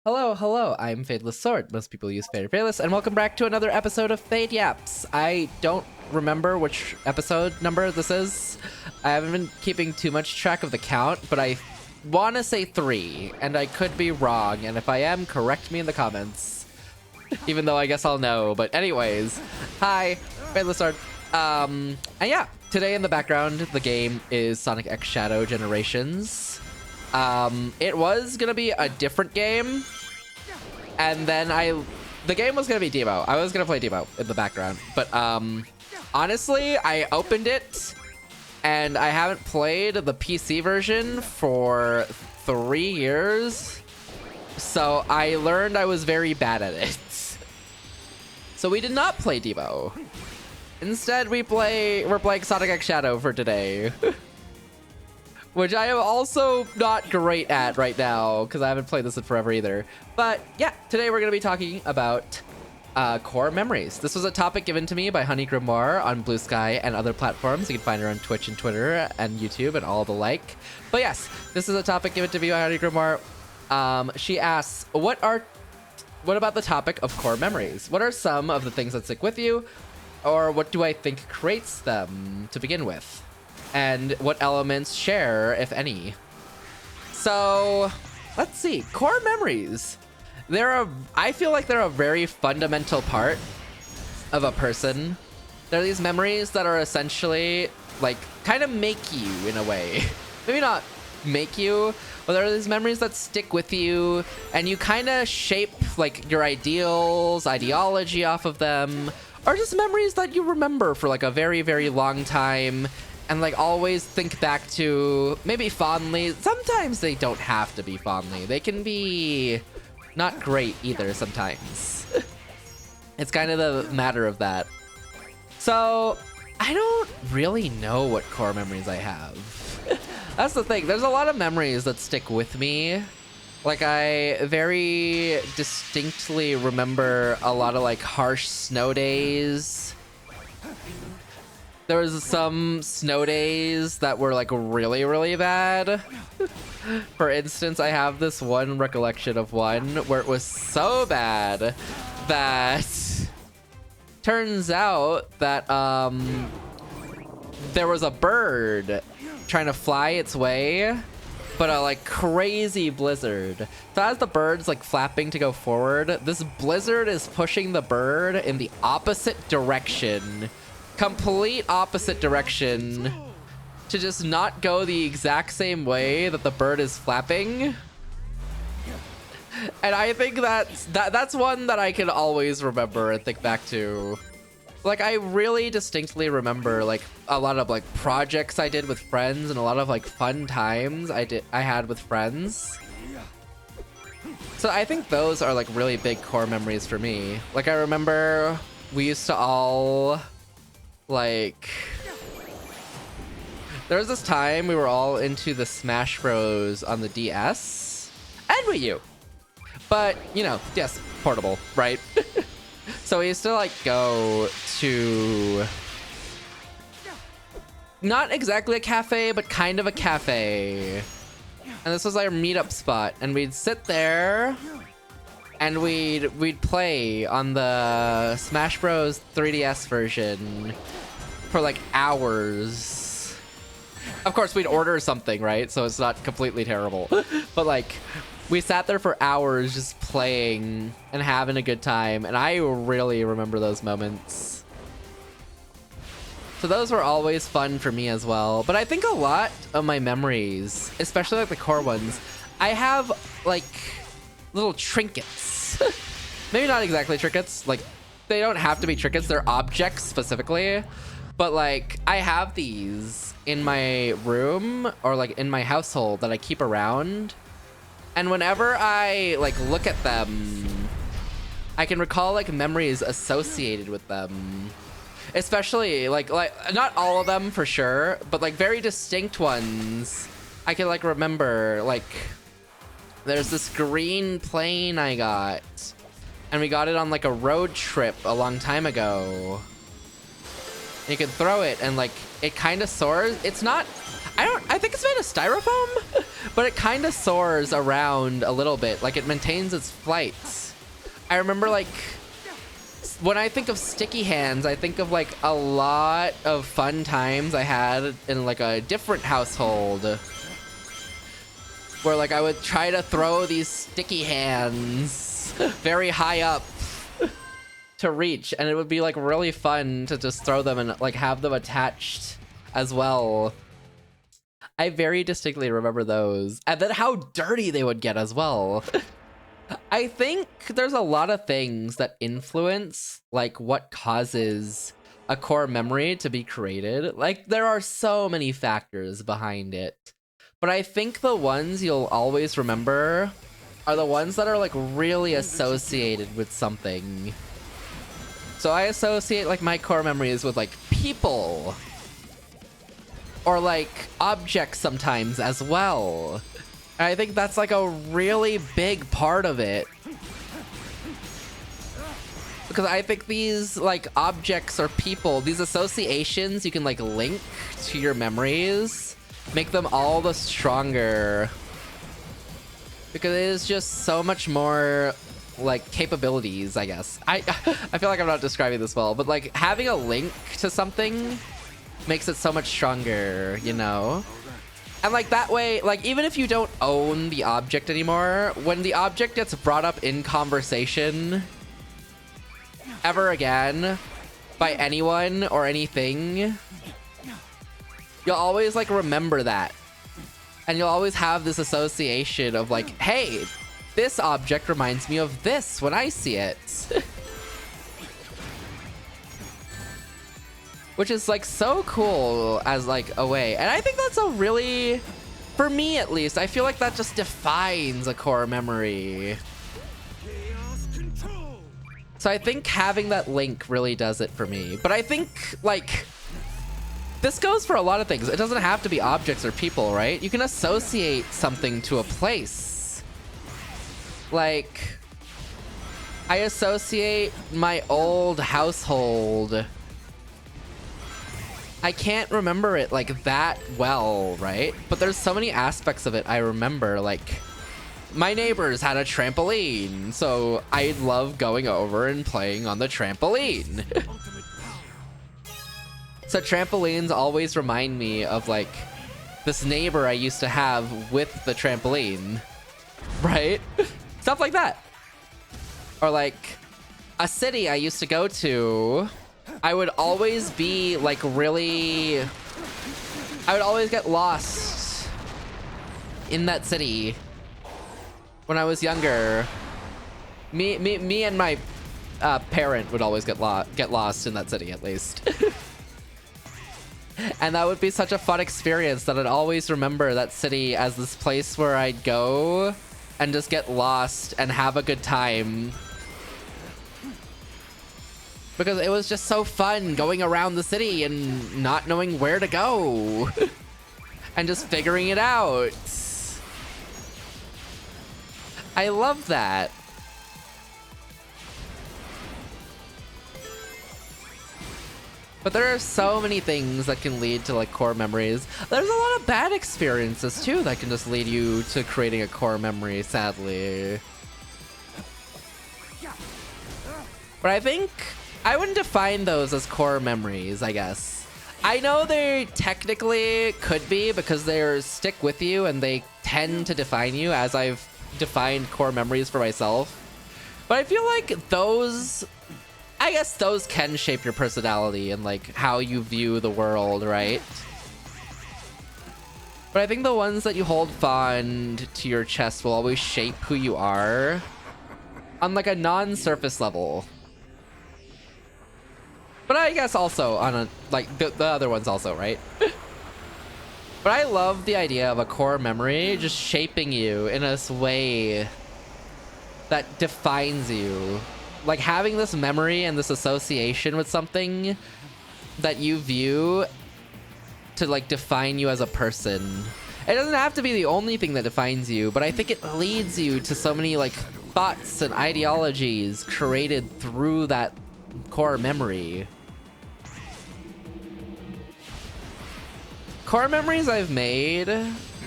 Hello, hello, I'm Fadelessword. Most people use Fadeless, and welcome back to another episode of Yaps. I don't remember which episode number this is. I haven't been keeping too much track of the count, but I want to say 3, and I could be wrong, and if I am, correct me in the comments. Even though I guess I'll know, but anyways. Hi, Fadelessword. And yeah, today in the background, the game is Sonic X Shadow Generations. It was gonna be a different game, and then the game was gonna be demo. I was gonna play demo in the background, but honestly, I opened it and I haven't played the PC version for 3 years, so I learned I was very bad at it. So we did not play demo. Instead, we're playing Sonic X Shadow for today. Which I am also not great at right now, because I haven't played this in forever either. But yeah, today we're going to be talking about core memories. This was a topic given to me by Honey Grimoire on Blue Sky and other platforms. You can find her on Twitch and Twitter and YouTube and all the like. But yes, this is a topic given to me by Honey Grimoire. She asks, what about the topic of core memories? What are some of the things that stick with you? Or what do I think creates them to begin with? And what elements share, if any. So let's see, core memories. I feel like they're a very fundamental part of a person. They're these memories that are essentially like kind of make you in a way. Maybe not make you, but there are these memories that stick with you and you kind of shape like your ideals, ideology off of them, or just memories that you remember for like a very, very long time. And like always think back to, maybe fondly. Sometimes they don't have to be fondly. They can be not great either sometimes. It's kind of the matter of that. So I don't really know what core memories I have. That's the thing. There's a lot of memories that stick with me. Like I very distinctly remember a lot of like harsh snow days. There was some snow days that were like really, really bad. For instance, I have this one recollection of one where it was so bad that turns out that there was a bird trying to fly its way, but a like crazy blizzard. So as the bird's like flapping to go forward, this blizzard is pushing the bird in the opposite direction. Complete opposite direction to just not go the exact same way that the bird is flapping. And I think that's one that I can always remember and think back to. Like I really distinctly remember like a lot of like projects I did with friends and a lot of like fun times I had with friends. So I think those are like really big core memories for me. Like I remember we used to all like, there was this time we were all into the Smash Bros on the DS and Wii U, but you know, yes, portable, right? So we used to like go to not exactly a cafe, but kind of a cafe, and this was our meetup spot, and we'd sit there and we'd play on the Smash Bros 3DS version for like hours. Of course, we'd order something, right? So it's not completely terrible. But like, we sat there for hours just playing and having a good time. And I really remember those moments. So those were always fun for me as well. But I think a lot of my memories, especially like the core ones, I have like little trinkets. Maybe not exactly trinkets, like they don't have to be trinkets, they're objects specifically, but like I have these in my room or like in my household that I keep around, and whenever I like look at them I can recall like memories associated with them, especially like not all of them for sure, but like very distinct ones I can like remember. Like there's this green plane I got, and we got it on like a road trip a long time ago. And you can throw it and like it kind of soars. It's not, I I think it's made of styrofoam, but it kind of soars around a little bit. Like, it maintains its flight. I remember, like, when I think of sticky hands, I think of, like, a lot of fun times I had in, like, a different household where, like, I would try to throw these sticky hands very high up to reach, and it would be, like, really fun to just throw them and, like, have them attached as well. I very distinctly remember those. And then how dirty they would get as well. I think there's a lot of things that influence, like, what causes a core memory to be created. Like, there are so many factors behind it. But I think the ones you'll always remember are the ones that are, like, really associated with something. So I associate, like, my core memories with, like, people. Or, like, objects sometimes as well. And I think that's, like, a really big part of it. Because I think these, like, objects or people, these associations you can, like, link to your memories, make them all the stronger. Because it is just so much more, like, capabilities, I guess. I feel like I'm not describing this well, but, like, having a link to something makes it so much stronger, you know? And, like, that way, like, even if you don't own the object anymore, when the object gets brought up in conversation ever again by anyone or anything, you'll always, like, remember that. And you'll always have this association of, like, hey, this object reminds me of this when I see it. Which is, like, so cool as, like, a way. And I think that's a really, for me at least, I feel like that just defines a core memory. So I think having that link really does it for me. But I think, like, this goes for a lot of things. It doesn't have to be objects or people, right? You can associate something to a place. Like, I associate my old household. I can't remember it, like, that well, right? But there's so many aspects of it I remember, like, my neighbors had a trampoline, so I love going over and playing on the trampoline. So trampolines always remind me of, like, this neighbor I used to have with the trampoline, right? Stuff like that. Or, like, a city I used to go to, I would always be, like, really... I would always get lost in that city when I was younger. Me and my parent would always get lost in that city, at least. And that would be such a fun experience that I'd always remember that city as this place where I'd go and just get lost and have a good time. Because it was just so fun going around the city and not knowing where to go. And just figuring it out. I love that. But there are so many things that can lead to, like, core memories. There's a lot of bad experiences too that can just lead you to creating a core memory, sadly. But I think I wouldn't define those as core memories, I guess. I know they technically could be because they stick with you and they tend to define you, as I've defined core memories for myself. But I feel like those, I guess those can shape your personality and, like, how you view the world, right? But I think the ones that you hold fond to your chest will always shape who you are on, like, a non-surface level. But I guess also on a, like, the other ones also, right? But I love the idea of a core memory just shaping you in a way that defines you. Like, having this memory and this association with something that you view to, like, define you as a person. It doesn't have to be the only thing that defines you, but I think it leads you to so many, like, thoughts and ideologies created through that core memory. core memories I've made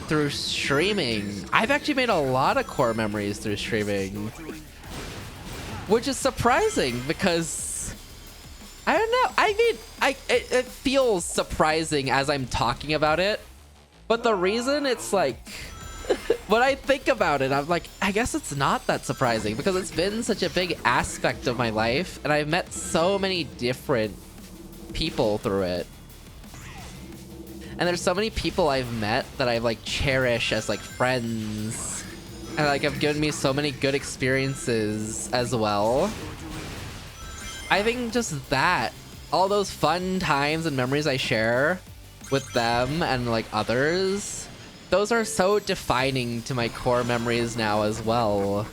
through streaming. I've actually made a lot of core memories through streaming, which is surprising because I don't know. I mean, it feels surprising as I'm talking about it, but the reason it's like, when I think about it, I'm like, I guess it's not that surprising because it's been such a big aspect of my life and I've met so many different people through it. And there's so many people I've met that I like cherish as like friends and like have given me so many good experiences as well. I think just that, all those fun times and memories I share with them and like others, those are so defining to my core memories now as well.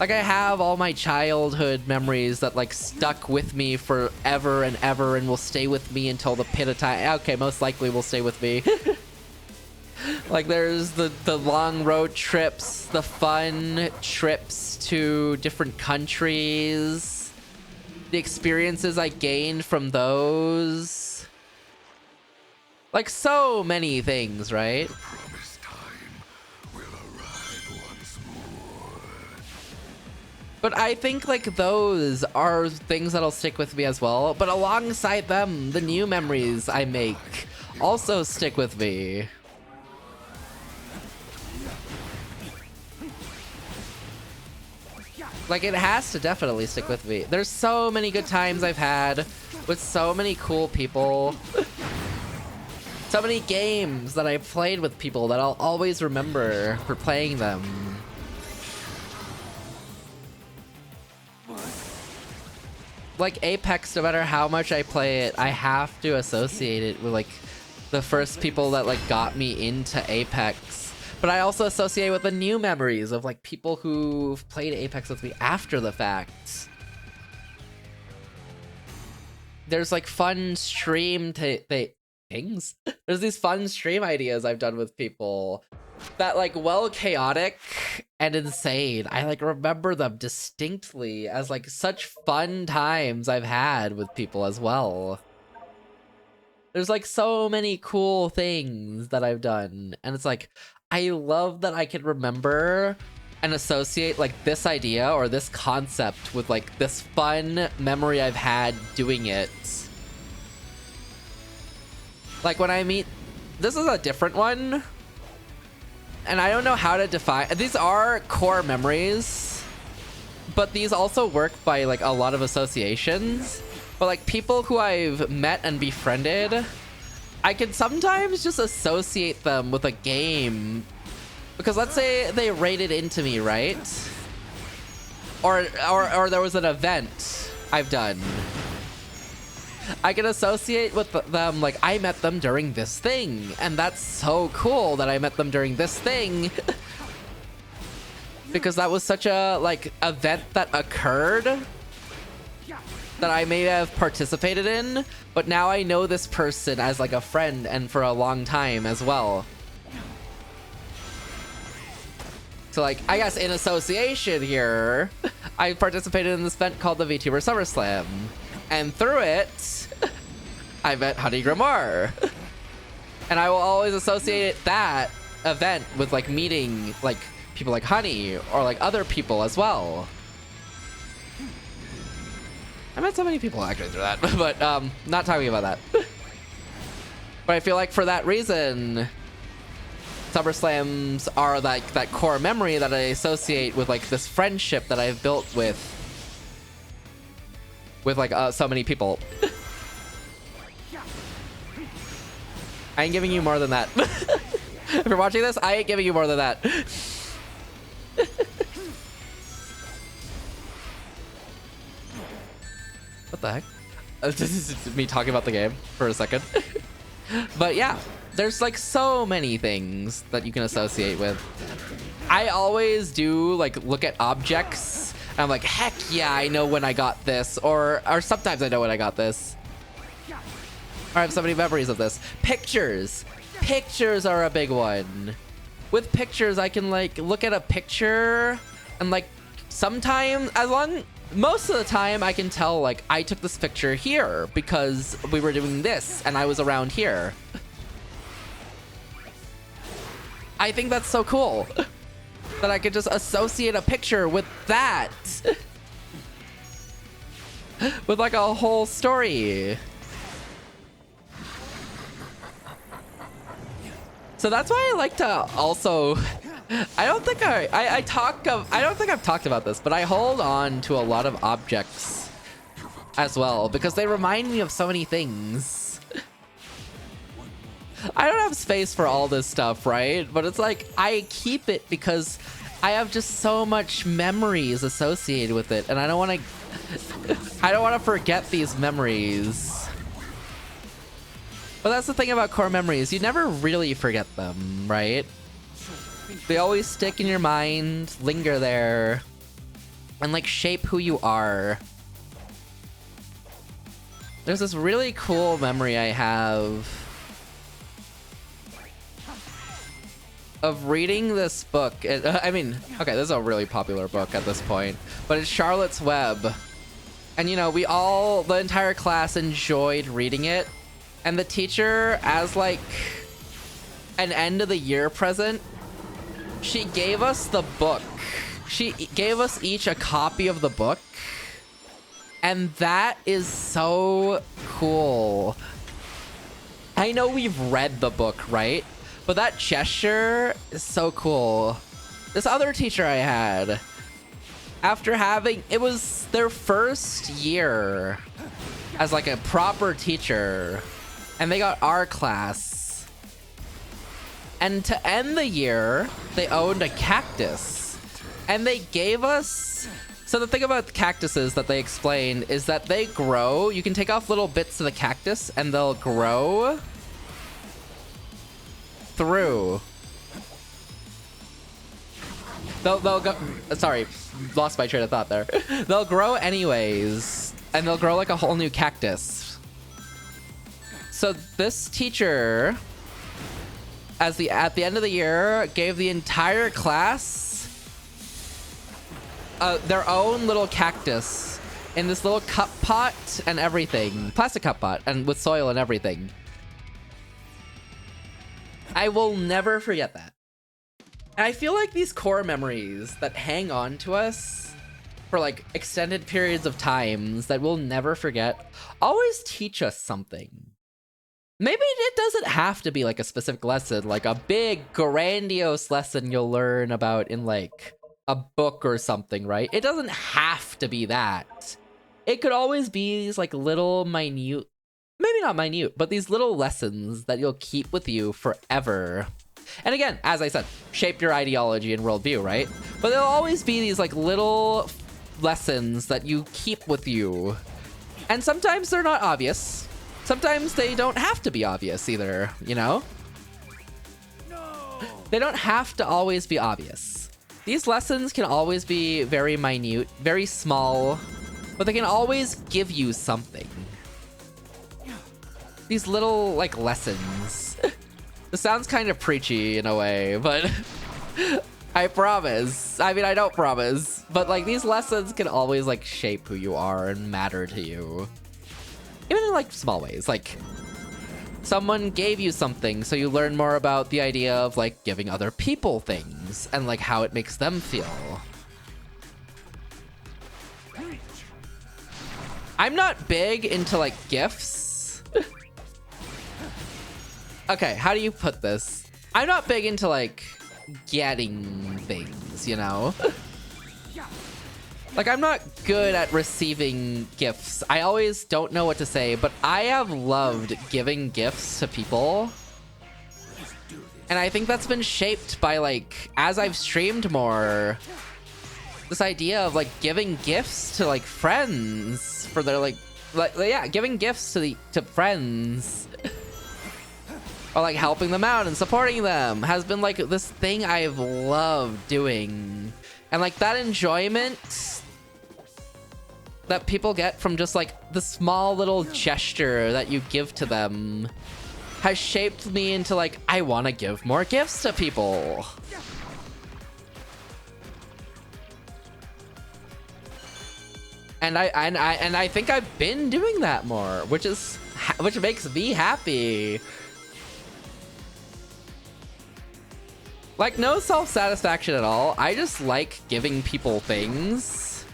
Like I have all my childhood memories that like stuck with me forever and ever and will stay with me until the pit of time. Okay, most likely will stay with me. Like there's the long road trips, the fun trips to different countries, the experiences I gained from those. Like so many things, right? But I think like those are things that'll stick with me as well. But alongside them, the new memories I make also stick with me. Like it has to definitely stick with me. There's so many good times I've had with so many cool people. So many games that I played with people that I'll always remember for playing them. Like Apex, no matter how much I play it, I have to associate it with like the first people that like got me into Apex. But I also associate with the new memories of like people who've played Apex with me after the fact. There's like fun stream things. There's these fun stream ideas I've done with people that like, well, chaotic and insane. I like remember them distinctly as like such fun times I've had with people as well. There's like so many cool things that I've done, and it's like I love that I can remember and associate like this idea or this concept with like this fun memory I've had doing it. Like when I meet, this is a different one, and I don't know how to define, these are core memories, but these also work by like a lot of associations. But like people who I've met and befriended, I can sometimes just associate them with a game. Because let's say they raided into me, right? Or there was an event I've done. I can associate with them, like, I met them during this thing. And that's so cool that I met them during this thing. Because that was such a, like, event that occurred that I may have participated in. But now I know this person as, like, a friend and for a long time as well. So, like, I guess in association here, I participated in this event called the VTuber SummerSlam. And through it, I met Honey Grimoire. And I will always associate that event with, like, meeting, like, people like Honey or, like, other people as well. I met so many people actually through that, but not talking about that. But I feel like for that reason, SummerSlams are like that core memory that I associate with like this friendship that I've built with like so many people. I ain't giving you more than that. If you're watching this, I ain't giving you more than that. What the heck? This is me talking about the game for a second. But yeah, there's like so many things that you can associate with. I always do like look at objects and I'm like, heck yeah, I know when I got this, or sometimes I know when I got this. Or I have so many memories of this. Pictures are a big one. With pictures, I can like look at a picture and like sometimes, most of the time I can tell like I took this picture here because we were doing this and I was around here. I think that's so cool that I could just associate a picture with that. With like a whole story. So that's why I like to also, I don't think I've talked about this, but I hold on to a lot of objects as well because they remind me of so many things. I don't have space for all this stuff, right? But it's like I keep it because I have just so much memories associated with it, and I don't want to forget these memories. But that's the thing about core memories. You never really forget them, right? They always stick in your mind, linger there, and like shape who you are. There's this really cool memory I have of reading this book. I mean, okay, this is a really popular book at this point, but it's Charlotte's Web. And you know, the entire class enjoyed reading it. And the teacher, as like an end of the year present, she gave us the book. She gave us each a copy of the book. And that is so cool. I know we've read the book, right? But that gesture is so cool. This other teacher I had, after having, it was their first year as like a proper teacher, and they got our class. And to end the year, they owned a cactus. And they gave us... So the thing about cactuses that they explain is that they grow. You can take off little bits of the cactus and they'll grow through. They'll go... Sorry, lost my train of thought there. They'll grow anyways. And they'll grow like a whole new cactus. So this teacher, at the end of the year, gave the entire class their own little cactus in this little cup pot and everything. Plastic cup pot and with soil and everything. I will never forget that. And I feel like these core memories that hang on to us for like extended periods of times that we'll never forget always teach us something. Maybe it doesn't have to be like a specific lesson, like a big grandiose lesson you'll learn about in like a book or something, right? It doesn't have to be that. It could always be these like little minute, maybe not minute, but these little lessons that you'll keep with you forever. And again, as I said, shape your ideology and worldview, right? But there'll always be these like little lessons that you keep with you. And sometimes they're not obvious. Sometimes they don't have to be obvious either, you know? No. They don't have to always be obvious. These lessons can always be very minute, very small, but they can always give you something. These little, like, lessons. This sounds kind of preachy in a way, but I promise. I mean, I don't promise, but like these lessons can always like shape who you are and matter to you. Even in like small ways, like someone gave you something, so you learn more about the idea of like giving other people things and like how it makes them feel. I'm not big into like gifts. Okay, how do you put this? I'm not big into like getting things, you know? Like, I'm not good at receiving gifts. I always don't know what to say, but I have loved giving gifts to people. And I think that's been shaped by, like, as I've streamed more, this idea of, like, giving gifts to, like, friends for their, like yeah, giving gifts to friends. Or, like, helping them out and supporting them has been, like, this thing I've loved doing. And, like, that enjoyment that people get from just like the small little gesture that you give to them has shaped me into like, I want to give more gifts to people. And I think I've been doing that more, which makes me happy. Like, no self-satisfaction at all. I just like giving people things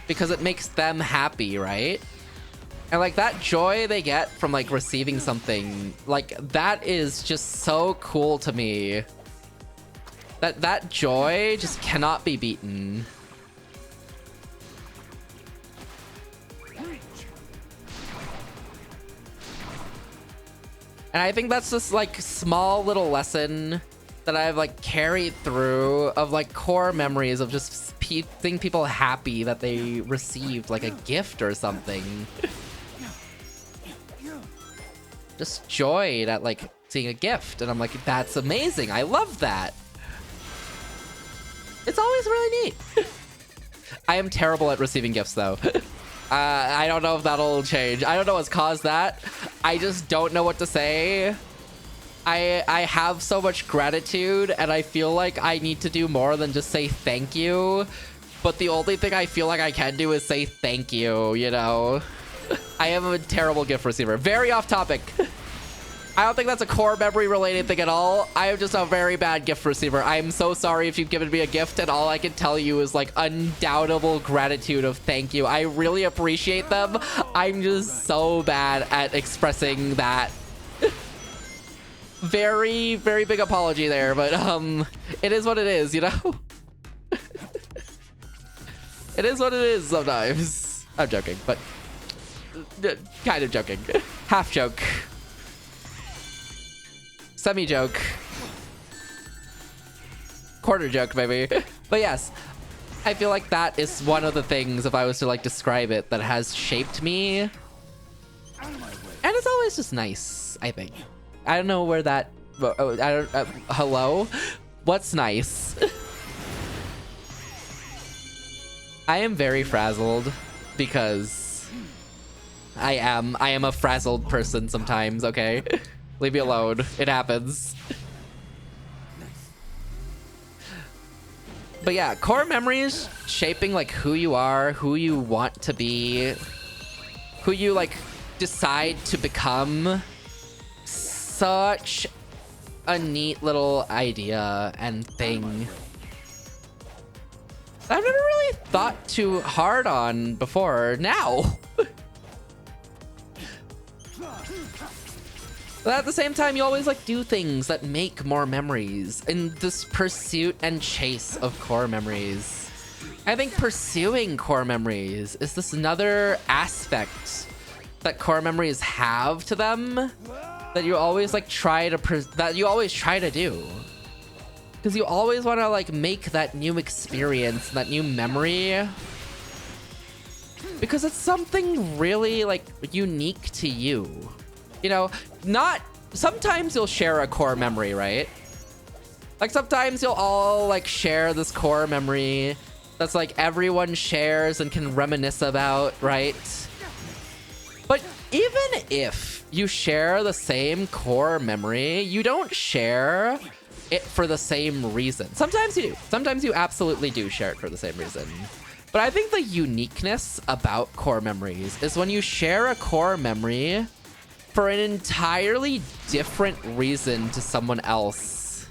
because it makes them happy, right? And like that joy they get from like receiving something, like that is just so cool to me. That joy just cannot be beaten. And I think that's just like small little lesson that I've like carried through of like core memories of just seeing people happy that they received like a gift or something. Just joy at like seeing a gift, and I'm like, that's amazing. I love that. It's always really neat. I am terrible at receiving gifts though. I don't know if that'll change. I don't know what's caused that. I just don't know what to say. I have so much gratitude, and I feel like I need to do more than just say thank you. But the only thing I feel like I can do is say thank you, you know? I am a terrible gift receiver. Very off topic. I don't think that's a core memory related thing at all. I am just a very bad gift receiver. I'm so sorry if you've given me a gift, and all I can tell you is like undoubtable gratitude of thank you. I really appreciate them. I'm just so bad at expressing that. Very, very big apology there, but it is what it is, you know? It is what it is sometimes. I'm joking, but kind of joking. Half joke. Semi-joke. Quarter joke, maybe. But yes, I feel like that is one of the things, if I was to like describe it, that has shaped me. And it's always just nice, I think. I don't know where that... hello? What's nice? I am very frazzled because I am a frazzled person sometimes, okay? Leave me alone. It happens. But yeah, core memories shaping like who you are, who you want to be, who you like decide to become. Such a neat little idea and thing that I've never really thought too hard on before now. But at the same time, you always like do things that make more memories in this pursuit and chase of core memories. I think pursuing core memories is this another aspect that core memories have to them that you always like try to do, because you always want to like make that new experience, that new memory, because it's something really like unique to you. You know, sometimes you'll share a core memory, right? Like sometimes you'll all like share this core memory that's like everyone shares and can reminisce about, right? But even if you share the same core memory, you don't share it for the same reason. Sometimes you do. Sometimes you absolutely do share it for the same reason. But I think the uniqueness about core memories is when you share a core memory for an entirely different reason to someone else.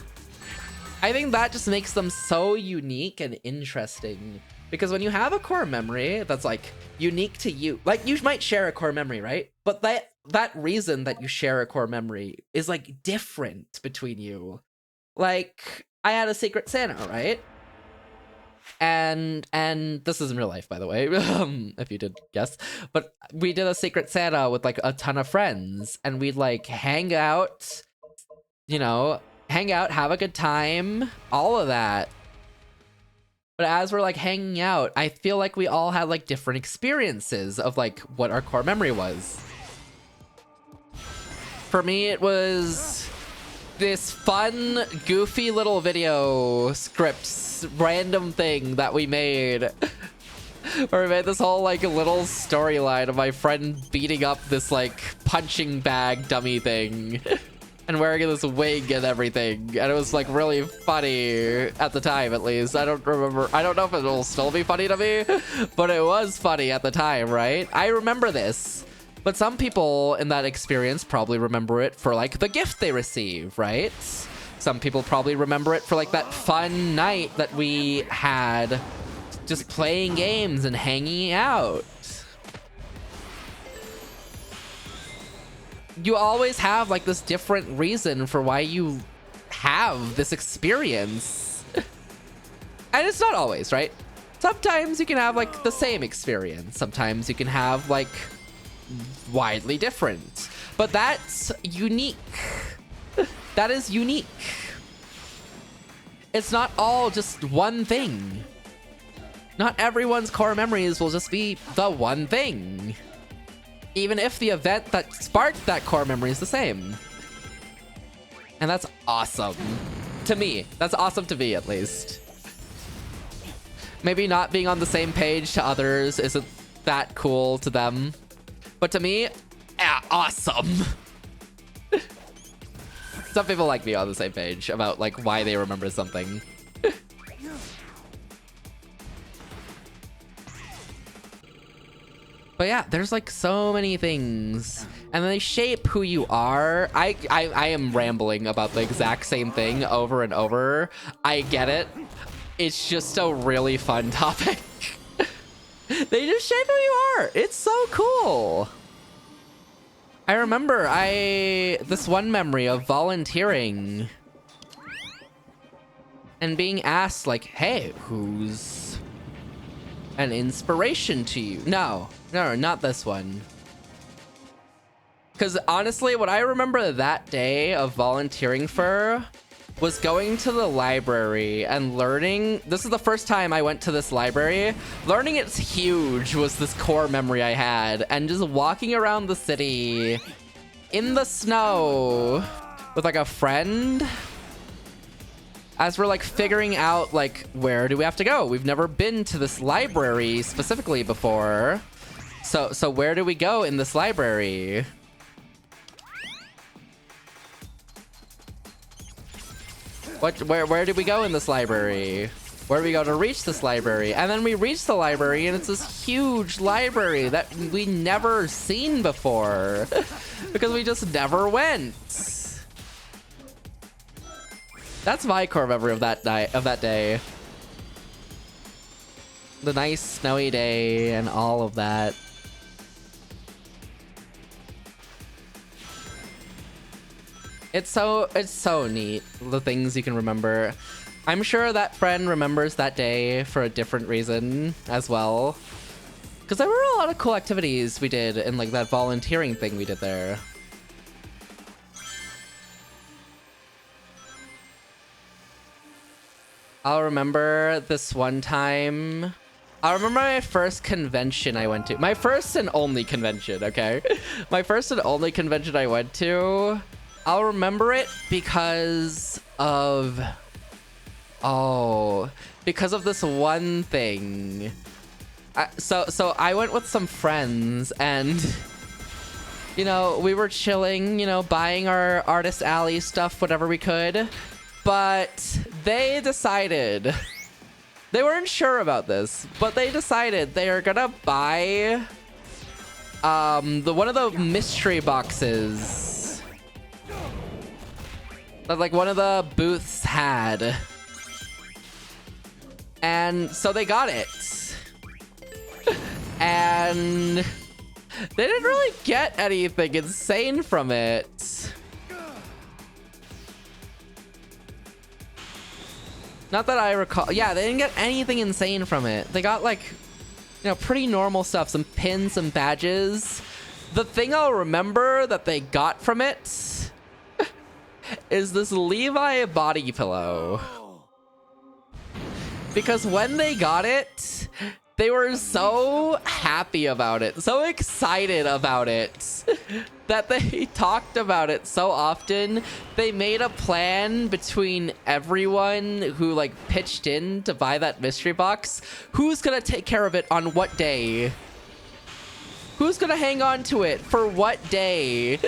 I think that just makes them so unique and interesting. Because when you have a core memory that's like unique to you, like you might share a core memory, right? But that reason that you share a core memory is like different between you. Like I had a Secret Santa, right? And this is in real life, by the way, if you did guess. But we did a Secret Santa with like a ton of friends, and we'd like hang out, you know, have a good time, all of that. But as we're like hanging out, I feel like we all had like different experiences of like what our core memory was. For me, it was this fun, goofy little video scripts, random thing that we made. Where we made this whole like little storyline of my friend beating up this like punching bag dummy thing. And wearing this wig and everything. And it was like really funny at the time, at least. I don't remember. I don't know if it'll still be funny to me, but it was funny at the time, right? I remember this. But some people in that experience probably remember it for like the gift they receive, right? Some people probably remember it for like that fun night that we had just playing games and hanging out. You always have like this different reason for why you have this experience. And it's not always, right? Sometimes you can have like the same experience. Sometimes you can have like widely different. But that's unique. That is unique. It's not all just one thing. Not everyone's core memories will just be the one thing. Even if the event that sparked that core memory is the same. And that's awesome. To me. That's awesome to me, at least. Maybe not being on the same page to others isn't that cool to them. But to me, yeah, awesome. Some people like me on the same page about like why they remember something. But yeah, there's like so many things, and they shape who you are. I am rambling about the exact same thing over and over. I get it. It's just a really fun topic. They just shape who you are. It's so cool. I remember this one memory of volunteering and being asked like, hey, who's an inspiration to you? No, not this one. Because honestly, what I remember that day of volunteering for was going to the library and learning. This is the first time I went to this library. Learning it's huge was this core memory I had. And just walking around the city in the snow with like a friend as we're like figuring out like, where do we have to go? We've never been to this library specifically before. So where do we go in this library? Where did we go in this library? Where do we go to reach this library? And then we reach the library and it's this huge library that we never seen before because we just never went. That's my core memory of that day. The nice snowy day and all of that. It's so neat, the things you can remember. I'm sure that friend remembers that day for a different reason as well. Because there were a lot of cool activities we did in like that volunteering thing we did there. I'll remember this one time. I remember my first convention I went to. My first and only convention, okay? My first and only convention I went to. I'll remember it because of this one thing. So I went with some friends and, you know, we were chilling, you know, buying our Artist Alley stuff, whatever we could. But they decided, they weren't sure about this, but they decided they are gonna buy one of the mystery boxes that like one of the booths had. And so they got it. And they didn't really get anything insane from it. Not that I recall. Yeah, they didn't get anything insane from it. They got like, you know, pretty normal stuff. Some pins, some badges. The thing I'll remember that they got from it is this Levi body pillow. Because when they got it, they were so happy about it, so excited about it, that they talked about it so often. They made a plan between everyone who like pitched in to buy that mystery box. Who's gonna take care of it on what day? Who's gonna hang on to it for what day?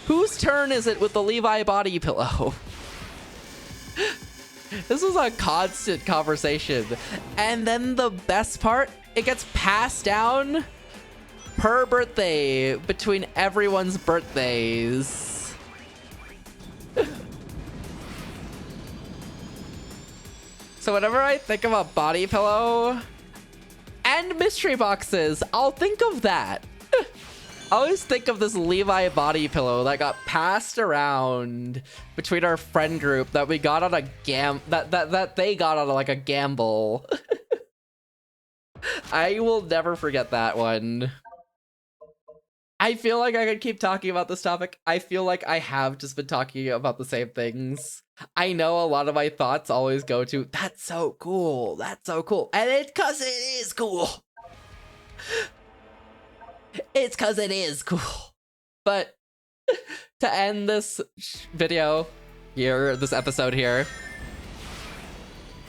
Whose turn is it with the Levi body pillow? This was a constant conversation. And then the best part, it gets passed down per birthday between everyone's birthdays. So whenever I think of a body pillow and mystery boxes, I'll think of that. I always think of this Levi body pillow that got passed around between our friend group that we got on a that they got on like a gamble. I will never forget that one. I feel like I could keep talking about this topic. I feel like I have just been talking about the same things. I know a lot of my thoughts always go to, that's so cool, that's so cool. And it's cause it is cool. It's cause it is cool. But to end this video here, this episode here,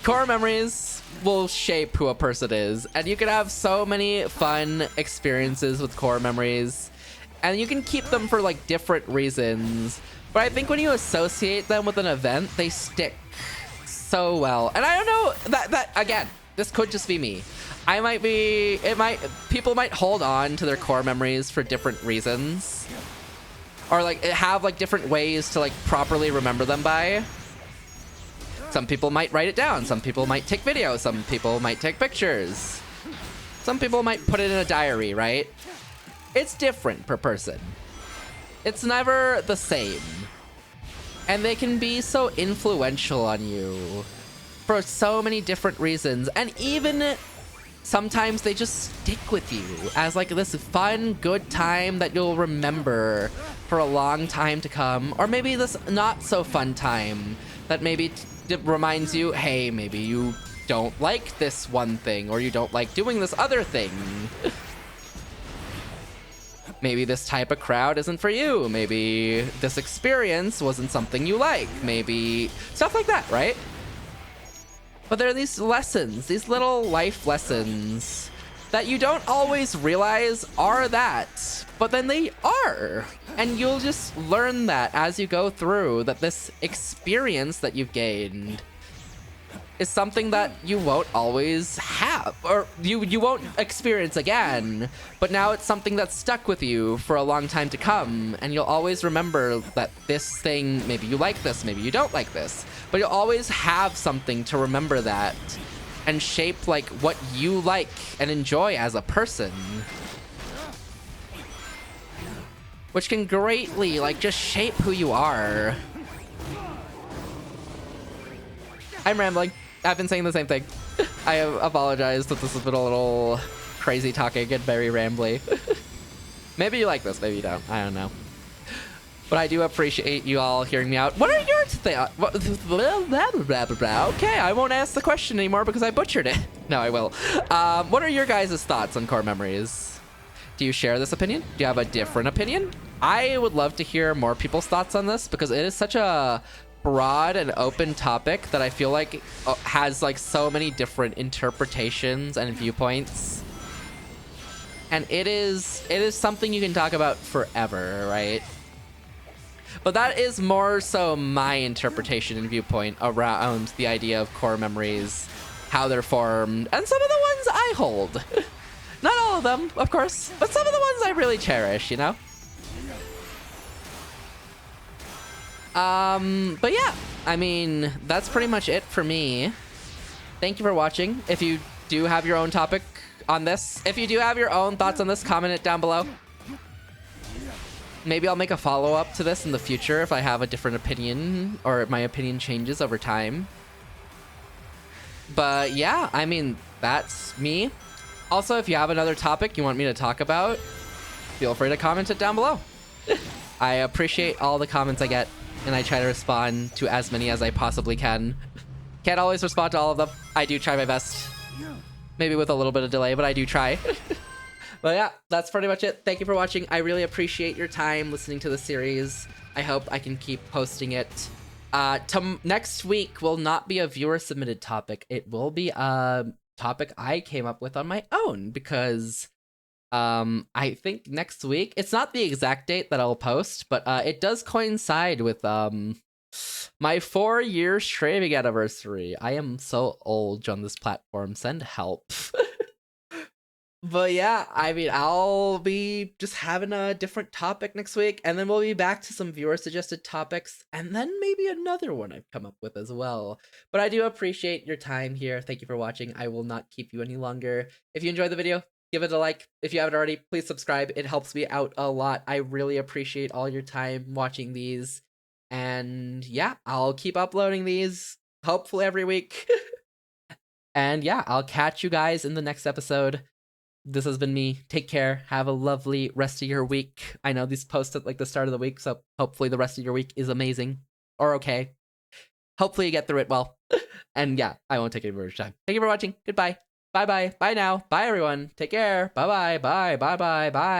core memories will shape who a person is. And you can have so many fun experiences with core memories. And you can keep them for like different reasons. But I think when you associate them with an event, they stick so well. And I don't know, that again, this could just be me. People might hold on to their core memories for different reasons. Or like have like different ways to like properly remember them by. Some people might write it down. Some people might take videos. Some people might take pictures. Some people might put it in a diary, right? It's different per person. It's never the same. And they can be so influential on you for so many different reasons. And even sometimes they just stick with you as like this fun, good time that you'll remember for a long time to come. Or maybe this not so fun time that maybe it reminds you, hey, maybe you don't like this one thing or you don't like doing this other thing. Maybe this type of crowd isn't for you. Maybe this experience wasn't something you like. Maybe stuff like that, right? But there are these lessons, these little life lessons that you don't always realize are that, but then they are. And you'll just learn that as you go through, that this experience that you've gained is something that you won't always have, or you won't experience again, but now it's something that's stuck with you for a long time to come, and you'll always remember that this thing, maybe you like this, maybe you don't like this, but you'll always have something to remember that and shape like what you like and enjoy as a person. Which can greatly like just shape who you are. I'm rambling. I've been saying the same thing. I apologize that this has been a little crazy talking and very rambly. Maybe you like this, maybe you don't. I don't know. But I do appreciate you all hearing me out. What are your thoughts? Okay, I won't ask the question anymore because I butchered it. No, I will. What are your guys' thoughts on core memories? Do you share this opinion? Do you have a different opinion? I would love to hear more people's thoughts on this because it is such a broad and open topic that I feel like has like so many different interpretations and viewpoints. And it is something you can talk about forever, right? But that is more so my interpretation and viewpoint around the idea of core memories, how they're formed, and some of the ones I hold. Not all of them, of course, but some of the ones I really cherish, you know? But yeah, I mean, that's pretty much it for me. Thank you for watching. If you do have your own topic on this, if you do have your own thoughts on this, comment it down below. Maybe I'll make a follow-up to this in the future if I have a different opinion or my opinion changes over time. But yeah, I mean, that's me. Also, if you have another topic you want me to talk about, feel free to comment it down below. I appreciate all the comments I get, and I try to respond to as many as I possibly can. Can't always respond to all of them. I do try my best. Maybe with a little bit of delay, but I do try. But yeah, that's pretty much it. Thank you for watching. I really appreciate your time listening to the series. I hope I can keep posting it. Next week will not be a viewer-submitted topic. It will be a topic I came up with on my own because I think next week, it's not the exact date that I'll post, but it does coincide with my 4-year streaming anniversary. I am so old on this platform. Send help. But yeah, I mean, I'll be just having a different topic next week, and then we'll be back to some viewer suggested topics, and then maybe another one I've come up with as well. But I do appreciate your time here. Thank you for watching. I will not keep you any longer. If you enjoyed the video, give it a like. If you haven't already, please subscribe. It helps me out a lot. I really appreciate all your time watching these. And yeah, I'll keep uploading these, hopefully every week. And yeah, I'll catch you guys in the next episode. This has been me. Take care. Have a lovely rest of your week. I know these post at like the start of the week, so hopefully the rest of your week is amazing or okay. Hopefully you get through it well. And yeah, I won't take any more of your time. Thank you for watching. Goodbye. Bye bye. Bye now. Bye everyone. Take care. Bye bye. Bye bye bye bye.